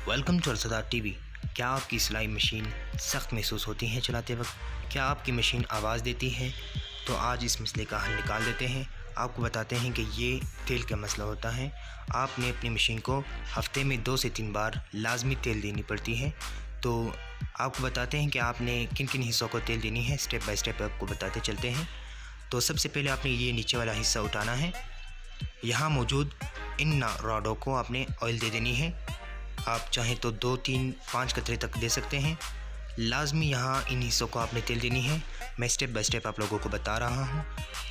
Welcome to अरसदार TV. क्या आपकी सिलाई मशीन सख्त महसूस होती है चलाते वक्त? क्या आपकी मशीन आवाज़ देती है? तो आज इस मसले का हल निकाल देते हैं। आपको बताते हैं कि ये तेल का मसला होता है। आपने अपनी मशीन को हफ्ते में 2 से 3 बार लाजमी तेल देनी पड़ती है। तो आपको बताते हैं कि आपने किन किन हिस्सों को तेल देनी है। स्टेप बाय स्टेप आपको बताते चलते हैं। तो सबसे पहले आपने ये नीचे वाला हिस्सा उठाना है। यहाँ मौजूद इन रॉडों को आपने ऑयल दे देनी है। आप चाहें तो 2, 3, 5 कतरे तक दे सकते हैं। लाजमी यहाँ इन हिस्सों को आपने तेल देनी है। मैं स्टेप बाय स्टेप आप लोगों को बता रहा हूँ।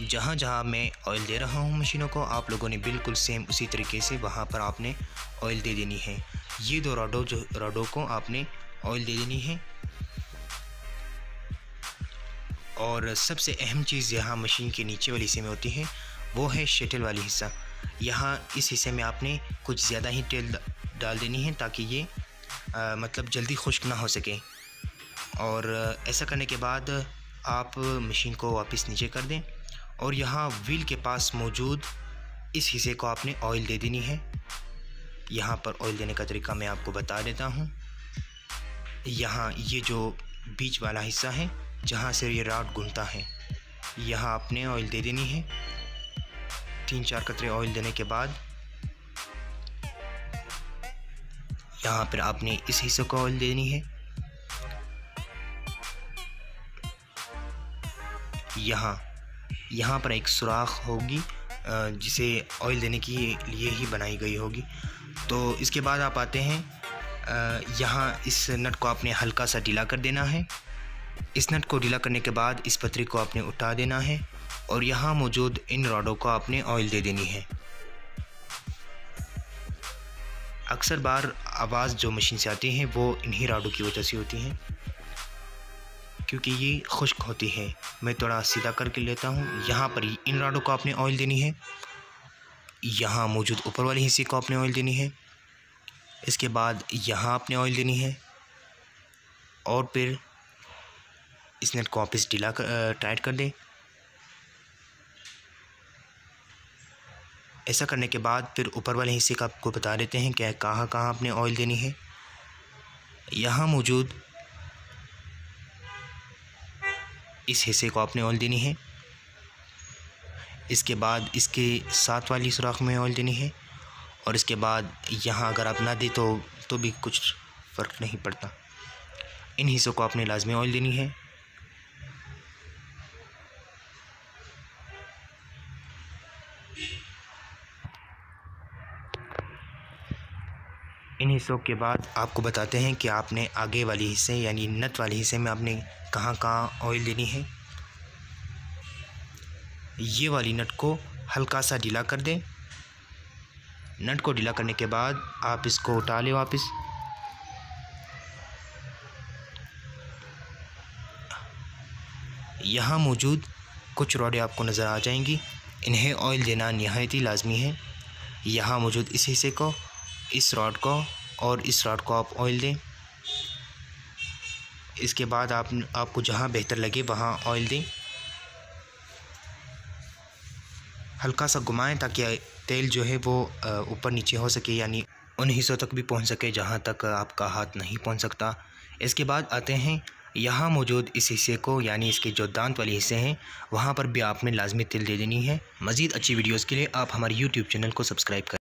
जहाँ जहाँ मैं ऑयल दे रहा हूँ मशीनों को, आप लोगों ने बिल्कुल सेम उसी तरीके से वहाँ पर आपने ऑयल दे देनी है। ये 2 रॉडों को आपने ऑयल दे देनी है। और सबसे अहम चीज़ यहाँ मशीन के नीचे वाले हिस्से में होती है, वो है शटल वाली हिस्सा। यहाँ इस हिस्से में आपने कुछ ज़्यादा ही तेल डाल देनी है ताकि ये मतलब जल्दी खुश्क ना हो सके। और ऐसा करने के बाद आप मशीन को वापस नीचे कर दें और यहाँ व्हील के पास मौजूद इस हिस्से को आपने ऑयल दे देनी है। यहाँ पर ऑयल देने का तरीका मैं आपको बता देता हूँ। यहाँ ये जो बीच वाला हिस्सा है जहाँ से ये रॉड घूमता है, यहाँ आपने ऑयल दे देनी है। 3-4 कतरे ऑयल देने के बाद यहाँ पर आपने इस हिस्से को ऑयल देनी है। यहाँ पर एक सुराख होगी जिसे ऑयल देने के लिए ही बनाई गई होगी। तो इसके बाद आप आते हैं, यहाँ इस नट को आपने हल्का सा ढीला कर देना है। इस नट को ढीला करने के बाद इस पतरी को आपने उठा देना है और यहाँ मौजूद इन रॉडों को आपने ऑयल दे देनी है। अक्सर बार आवाज़ जो मशीन से आती है वो इन्हीं रॉडों की वजह से होती है, क्योंकि ये खुश्क होती है। मैं थोड़ा सीधा करके लेता हूँ। यहाँ पर इन रॉडों को आपने ऑयल देनी है। यहाँ मौजूद ऊपर वाले हिस्से को आपने ऑयल देनी है। इसके बाद यहाँ आपने ऑयल देनी है और फिर इस नट को वापस ढीला टाइट कर दें। ऐसा करने के बाद फिर ऊपर वाले हिस्से का आपको बता देते हैं कि कहाँ कहाँ आपने ऑयल देनी है। यहाँ मौजूद इस हिस्से को आपने ऑयल देनी है। इसके बाद इसके साथ वाली सुराख में ऑयल देनी है और इसके बाद यहाँ अगर आप ना दें तो भी कुछ फ़र्क नहीं पड़ता। इन हिस्सों को आपने लाजमी ऑयल देनी है। इन हिस्सों के बाद आपको बताते हैं कि आपने आगे वाले हिस्से यानी नट वाले हिस्से में आपने कहाँ कहाँ ऑयल देनी है। ये वाली नट को हल्का सा ढीला कर दें। नट को ढीला करने के बाद आप इसको उठा लें वापस। यहाँ मौजूद कुछ रॉडें आपको नज़र आ जाएंगी, इन्हें ऑयल देना निहायत ही लाजमी है। यहाँ मौजूद इस हिस्से को, इस रॉड को और इस रॉड को आप ऑयल दें। इसके बाद आपको जहाँ बेहतर लगे वहाँ ऑयल दें। हल्का सा घुमाएं ताकि तेल जो है वो ऊपर नीचे हो सके, यानी उन हिस्सों तक भी पहुँच सके जहाँ तक आपका हाथ नहीं पहुँच सकता। इसके बाद आते हैं यहाँ मौजूद इस हिस्से को, यानी इसके जो दांत वाले हिस्से हैं वहाँ पर भी आपने लाजमी तेल दे देनी है। मज़ीद अच्छी वीडियोज़ के लिए आप हमारे YouTube चैनल को सब्सक्राइब करें।